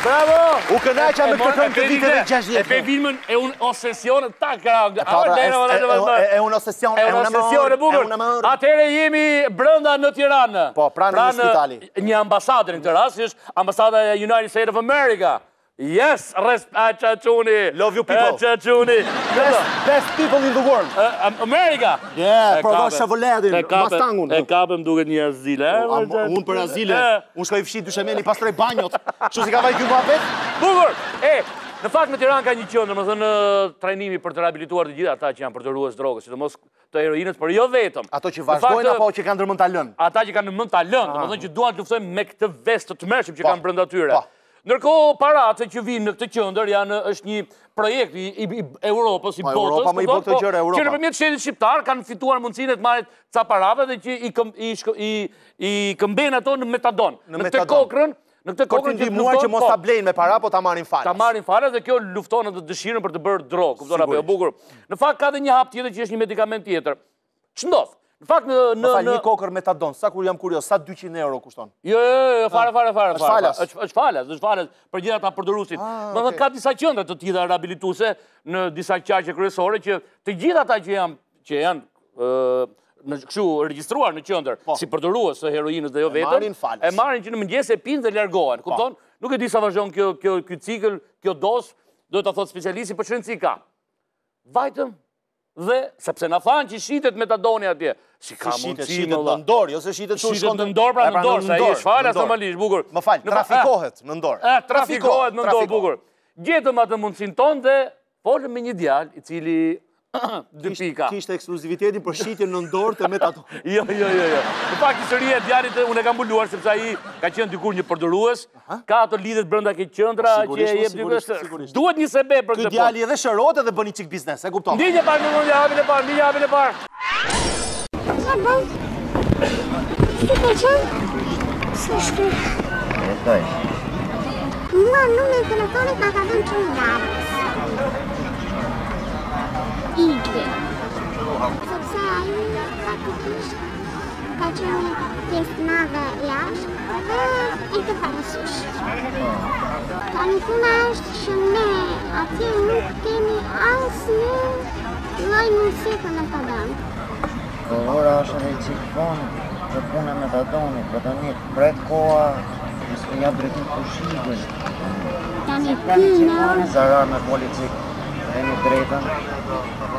Bravo! U kënaqa me këtë këngë të viteve 60. E pe filmën e un osesione ta È un ossessione, è un amore. Atëherë jemi brenda në Tiranë. Po, pranë një spitali. Një ambasadë në këtë rast është ambasada e United States of America. Yes, Chachuni. Love you people. Chachuni. Best people in the world. America. Yeah, provo Chevroletin, Mustangun. E kapëm duket një azile. Unë për azile, unë shkoj fshi dyshemeni pastroj banjot. Kështu si ka vaj ky muhabet? Bukur. Në fakt në Tiranë ka një qendër, domethënë trajnimi për të rehabilituar të gjithë ata që janë përdorues drogës, sidomos të heroinës, por jo vetëm. Ato që vazhdojnë apo që kanë ndërmend ta lënë? Ata që kanë ndërmend ta lënë, domethënë që duan të luftojnë me këtë vestë të tmerrshëm që kanë brenda tyre. Ndërkohë paratë që vinë në këtë qendër është një projekt i Europës, i botës, Europa më i bërë këtë gjëra Europa. Që nëpërmjet shtetit shqiptar kanë fituar mundësinë të marrin ca parave dhe që i këmbejnë ato në metadon. Në këtë kokrën, Për të ndihmuar që mos ta blejnë me para, po ta marrin falas. Ta marrin falas dhe kjo lufton atë dëshirën për të bërë drogë, kupton apo jo bukur. Në fakt ka edhe një hap tjetër që është një medikament tjetër. Ç'ndodh? Në fakt një kokër metadon, sa kur jam kurios, sa 200 euro kushton? Jo, fare. Është falas. Është falas për gjithë ata përdoruesit. Domethënë ka disa qendra të tilla rehabilituese në disa qarqe kryesore që të gjithë ata që janë në kështu regjistruar në qendër si përdorues të heroinës dhe jo vetëm, e marrin që në mëngjes e pinë dhe largohen, kupton? Nuk e di sa vazhdon ky cikël, kjo dozë, do ta thotë specialisti, por çrëndsi ka. Vajtëm dhe sepse na thanë që shitet metadoni atje. Si ka mundësi shitet në dorë, ose shitet çu shkon në dorë, pra në dorë, sa ai është falas normalisht, bukur. Më fal, trafikohet në dorë. Trafikohet në dorë, bukur. Gjetëm atë mundësinë tonë dhe folëm me një djalë i cili 2 pika. Kishte ekskluzivitetin për shitjen në dorë të metadon. Jo. Në fakt historia e djalit unë e kam mbuluar sepse ai ka qenë dikur një përdorues, ka ato lidhet brenda këtij qendra që e jep dikës. Duhet një sebe për këtë. Ky djali edhe shërohet edhe bën një çik biznes, e kupton? Ndjenjë parë në javën e parë. Ja bën. Si të qenë? Si shkri? Jetoj. Mua numri i telefonit ma ka dhënë Çungarës. Igli. Sepse ai faktikisht ka qenë pjesë madhe jashtë dhe i të parasysh. Tani puna është që ne atje nuk kemi asnjë lloj mundësie për metadon. Ora është edhe qik vonë për punë me metadonit, për të një pret koha, nësë një drejtim pushigën. Tani pina... Zarar me policik, e një drejtën.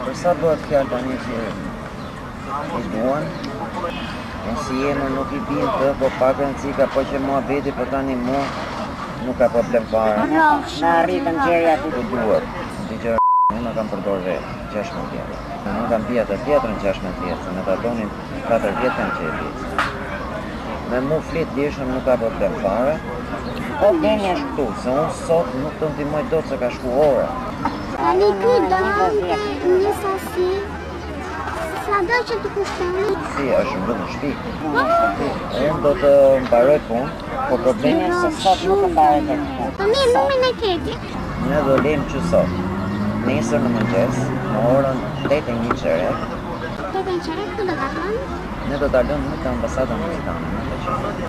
Përsa bëhet fjallë tani që i duan, e si jemi nuk i bimë të, po pak rëndësika, po që mua beti për tani mua, nuk ka problem fare. Në arritën gjerja të të duhet. Unë kam përdor vetë, 16 vjetë. Unë kam pia të tjetërën 16 vjetë, se metadonin 4 vjetë kam që e pjesë. Me mu flit lishëm nuk ka problem fare. Po genja është këtu, se unë sot nuk të ndimoj do të se ka shku ore. Tani ky do një sasi, sa do që të kushtoni? Si, është më në shpi. Unë do të mbaroj punë, po problemi se sot nuk mbaroj të punë. Po mirë, numrin e keti? Ne do lejmë që sot. Nesër në mëngjes, në orën 8:01 qerek. 8:01 qerek, ku do ta lënë? Ne do ta lëmë në ambasadën meksikane.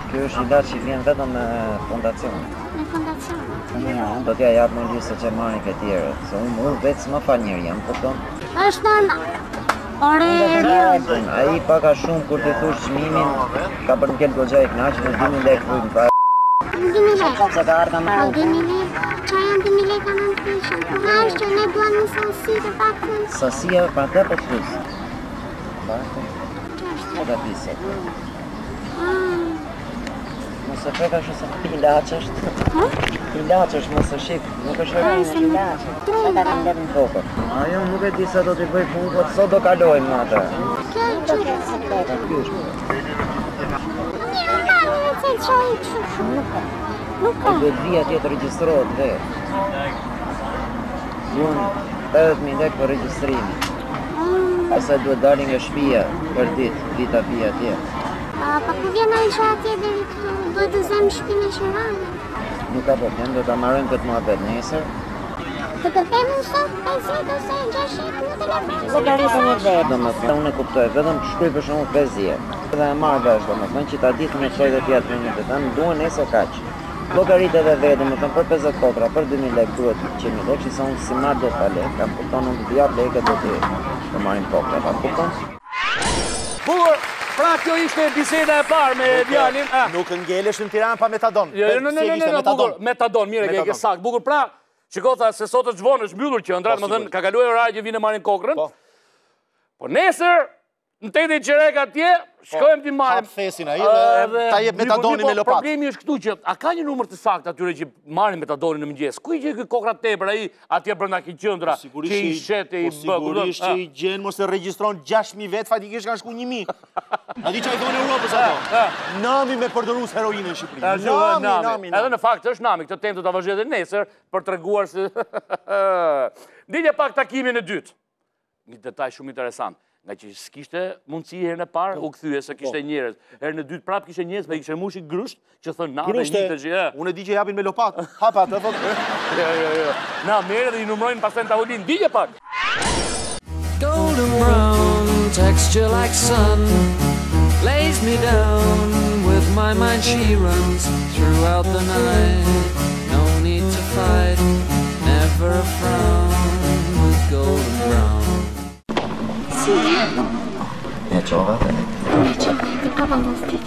Kjo është një datë që vjen vetëm me fondacion. Me fondacion? Unë do t'ja japë në listë që marrin këtë tjerët, se unë vetë s'ma fa njërë jam, kupton? Është normal. Ai paka shumë kur t'i thush çmimin, ka bërë ngel goxha i kënaqur në 2000 lekë rrugën pa. 2000 lekë. Se ka ardha më. 2000 lekë. Çfarë janë 2000 lekë në ndryshëm? Puna është që ne duam një sasi të paktën. Sasia pra të po të thus. Bashkë. Po da pisë. Mos e peka që se ilaç është. Ilaç është, mos e shik, nuk është Është ilaç. Se ta kam bërë në kokë. Ajo nuk e di sa do t'i bëj punë, po sot do kalojmë në atë. Kjo e Do të se të Ky është. Mirë, ka një cëllë që i kështu. Nuk ka. Do të vija tjetë regjistrohet vetë. Unë 80.000 lekë për regjistrimin. Asa duhet dalin nga shtëpia për ditë, vita pia atje. Pa ku vjen ai që atje deri këtu, duhet të zemë shtëpinë e Shirane. Nuk ka problem, do ta marrojmë këtë muhabet nesër. Të të themi sot 50 ose 60 në telefon. Do të rritë një vetë. Domethënë unë e kuptoj, vetëm shkruaj për shembull 50. Dhe e marr vesh domethënë që ta ditë në çoj dhe tjetër një të tanë duhen nesër kaq. Llogarit edhe vetë, më thënë për 50 kokra, për 2000 lekë duhet 100.000 lekë, që sa unë si marrë do ta lekë, kam kupton unë të jap lekë do të marrim kokra, kam kupton? Bukur, pra kjo ishte biseda e parë me djalin. Nuk ngelesh në Tiranë pa metadon. Bukur, metadon, mire, ke sakt. Bukur, pra, shikota se sot është vonë, është mbyllur qendra, më thënë, ka kaluar orari që vinë marrin kokrën. Po nesër, në 8 qerek atje, shkojmë t'i marrim. Hap thesin ai dhe ta jep metadonin me lopat. Problemi është këtu që, a ka një numër të saktë atyre që marrin metadonin në mëngjes? Ku i gjej ky kokra tepër ai atje brenda këtij qendra? Që i shet e i bë. Sigurisht që i gjen mos e regjistron 6.000 vet, fatikisht kanë shku 1.000. A di çfarë thonë Europës ato? Nami me përdorues heroinë në Shqipëri. Nami. Edhe në fakt është nami, këtë temë do ta vazhdoj edhe nesër për treguar se Ndilje pak takimin e dytë. Një detaj shumë interesant. Nga që s'kishte mundësi herën e parë, u kthye se kishte njerëz. Herën e dytë prapë kishte njerëz, me kishte mushi grusht, që thënë na dhe një të gjë. Unë e di që japin me lopat. Hapa atë, thotë. Jo. Na, merë dhe i numrojnë pas të në tavolin. Dije pak! Golden brown, texture like sun, lays me down, with my mind she runs, throughout the night, no need to fight, never a frown, with golden brown. E qova të ne? Ti ka vendosur.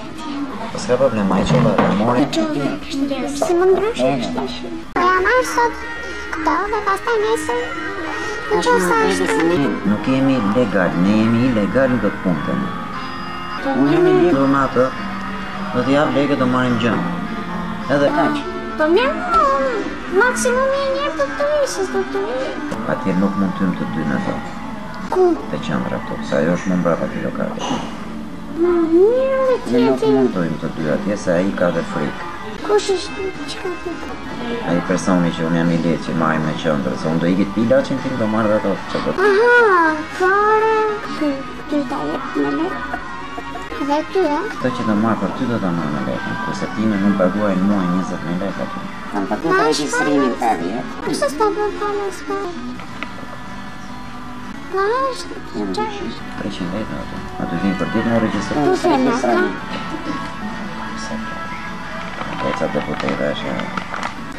Po s'ka problem, ma i qova të more? Si më ndryshë kështë. Ja marrë sot këto dhe pastaj nesër në qoftë është. Nuk jemi legal, ne jemi ilegal në këtë punë të ne. Unë jemi lidur në atë, do t'i jap lekë të marrim gjënë. Edhe kaq. Po mirë, maksimum një të të ishës do të ujë. Atje nuk mund t'ym të dy në to. Ku? Të qendra këtu, sa ajo është më mbrapa këtij lokale. Mirë, Ne nuk mund të ujmë të dy atje, se ai ka dhe frikë. kush është çka thua? Ai personi që unë jam i letë që marrim në qendër, se unë do ikit pila që tim do marrë dhe ato çfarë do. Aha, fare. Ty ta jep me lekë. Dhe ty, a? Këtë që do marrë për ty do ta marrë me lekën, kurse ti më nuk paguaj në muaj 20.000 lekë aty. Kam pagu të regjistrimin të avjet. Kështë s'ta bërë pala s'ka? Pa është? 300 lekë aty. Aty vinë për ditë më regjistru. Tu thema, ka? Keca deputeta është.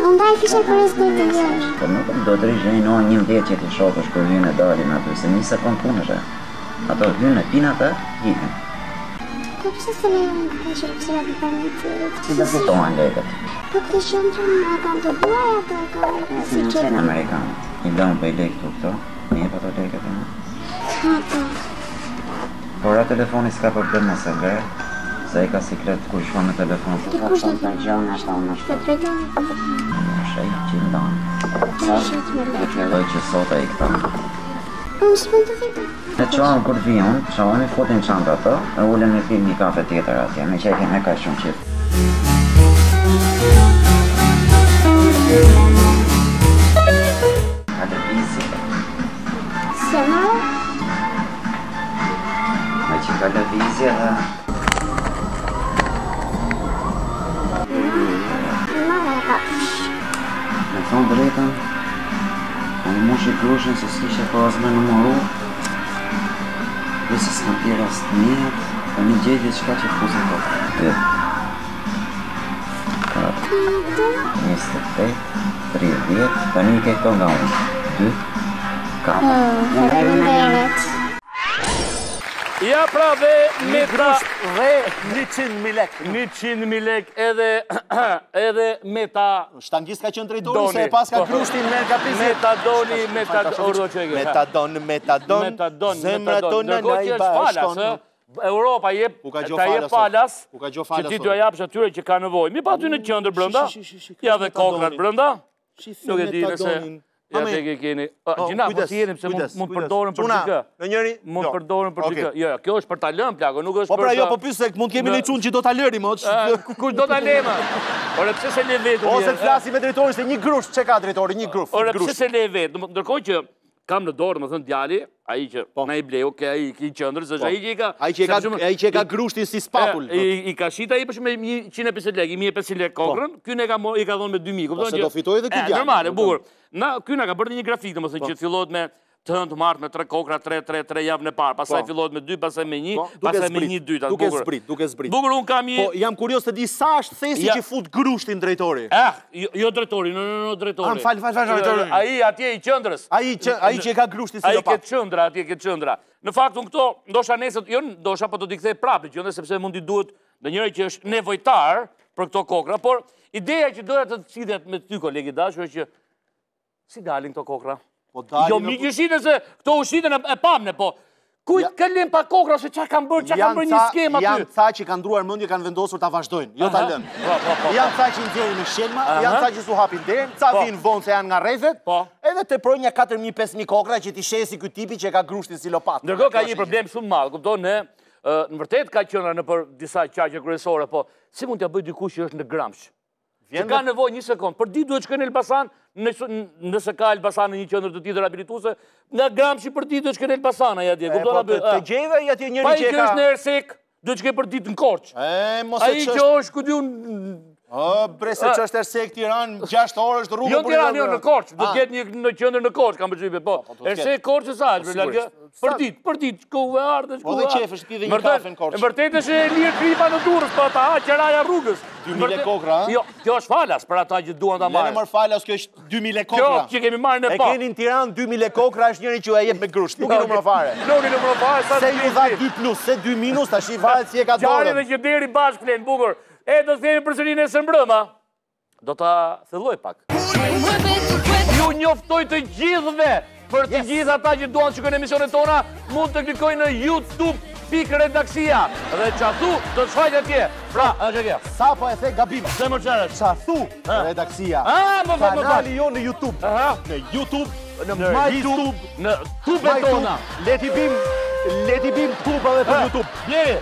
Unë daj kishe kërës të të vjesh. Po nuk do të rishë një orë 11 që ti shokësh kur hynë e dalin aty, se një sekund punësh e. Ato hynë e pinë ata, hiken. Po pëse se lejën ka që pësira të permitirit? Si do fitohen lekët? Po këtë shëndrën e kanë të duaj ato e ka si që në Amerikanë. I lëmë për i lekë të këto, një për të lekët e në. ato. Por a telefoni s'ka problem nëse gërë, se i ka siklet kur shko me telefon. Ti kush Të të gjonë ashtë unë të ashtë. tregoj? Shej, që i ndonë. Të ishet me lekë. Doj që sot e i këta. Unë s'pën të vitë. Ne qohën kur vion, shohemi fotin çanta ato, e ulem në pim një kafe tjetër atje, me që e keme ka shumë qitë. A të vizje, Se më? me që ka lëvizje dhe Mare e kapësh. me thonë drejtën, a i moshi krushin se s'kishe po as me numëru, dhe se s'kam tjera së të njët, e një gjejtje qka që fuzën të të. 28, 30, tani i ke këto nga unë. 2, 4. Faleminderit. Ja pra dhe meta... Dhe 100.000 lekë. 100.000 lek edhe meta... Shtangist ka qenë drejtori se e pas ka krushtin me kapizit. Metadon, zemra tona na i bashkon. Europa jep, ta jep falas, U ka gjo që falas. ti do japsh atyre që ka nevojë. Mi pa ty në qendër brenda, ja dhe kokrat brenda, nuk e di nëse... Ja te ke keni... Gjina, po si jenim se mund përdorën për dikë. Në njëri? Mund përdorën për dikë. Jo, kjo është për ta lënë plako, nuk është Po për pra ta... jo, po pyes se mund kemi leçun që do ta lëri mo. Kush do ta lema? Ore pse se le vetë? Ose të flasi me drejtorin se një grusht, çe ka drejtori, një grusht. Ore pse se le vetë? Ndërkohë që kam në dorë, më thënë djali, ai që na i bleu, ke ai i qendrës, është ai që i ka... Ai që e ka grushtin si spatull. I ka shit ai për shemb 150 lekë, 1500 lekë kokrën, ky ne i ka dhënë me 2000, kupton që do fitoj edhe ky djalë. Normale, bukur. Na ky na ka bërë një grafik, domethënë që fillohet me të hënë të martë me 3 kokra, 3 javën e parë, pasaj fillot me 2, pasaj me 1, pasaj me 1-2. Duke zbrit. Bukur, unë kam Po, jam kurios të di sa është thesi që fut grushtin drejtori. Jo drejtori, no drejtori. Fal. Ai atje i qendrës. Ai që e ka grushtin si Ai lopat. ke qendra, atje ke qendra. Në fakt unë këto, ndoshta nesër, jo ndoshta po do t'i kthej prapë qendrën sepse mundi duhet ndonjëri që është nevojtar për këto kokra, por ideja që doja të sidhet me ty kolegi dashur është që si dalin këto kokra? Jo miqësinë se këto ushqiten e pamne, po kujt këllin pa kokra se çka kanë bërë një skemë aty. Janë ca që kanë ndruar mendje, kanë vendosur ta vazhdojnë, jo ta lënë. Janë ca që nxjerrin me shelma, janë ca që su hapin derën, ca vinë vonë se janë nga rrezet. Edhe teprojnë një 4.000-5.000 kokra që ti shesi ky tipi që ka grushtin si lopat. Ndërkohë ka një problem shumë madh, kupton, në vërtet ka qenë nëpër disa qaqe kryesore, po si mund t'ja bëj dikush që është në Gramsh? Që ka nevojë një sekond, për ditë duhet shkojnë në Elbasan, nëse ka Elbasan në një qendër të tjetër habilituese, nga Gramshi për ditë duhet shkojnë në Elbasan ai atje. Kupton apo? Të gjeve atje njëri që ka. Pa i që është në Ersek, duhet shkoj për ditë në Korç. Ai që është ku diun. Bre se që është Ersek Tiranë, 6 orë është rrugë. Jo Tiranë, jo në Korç, do të ketë një qendër në Korç, kam përgjithë, po. Ersek Korç sa, për ditë, shkove ardhë, Po dhe qefë, shpi dhe një kafe në Korç. Në vërtet është e lirë kripa në Durrës, po ata qeraja rrugës. 2.000 kokra, ha? Jo, kjo është falas për ata që duan ta marrin. Lene marr falas, kjo është 2.000 kokra. Kjo që kemi marrë në E keni në Tiranë 2.000 kokra është njëri që e jep me grusht, nuk i numëro fare. Nuk i numëro fare, sa se ju dha 2+, se 2- tash i varet si e ka dorën. Gjari dhe që deri bashkë flen, bukur. E do të themi përsëri nesër mbrëma. Do ta thelloj pak. Ju njoftoj të gjithëve, për të gjithë ata që duan të shikojnë emisionet tona, mund të klikojnë në YouTube.redaksia dhe çatu do të shfaqet atje. Pra, është kjo. Sa po e the gabim. Se më çfarë? Çatu redaksia. Kanali jo në YouTube. Në YouTube, në MyTube, në tube tona. Leti bim tube edhe për YouTube. Jeri.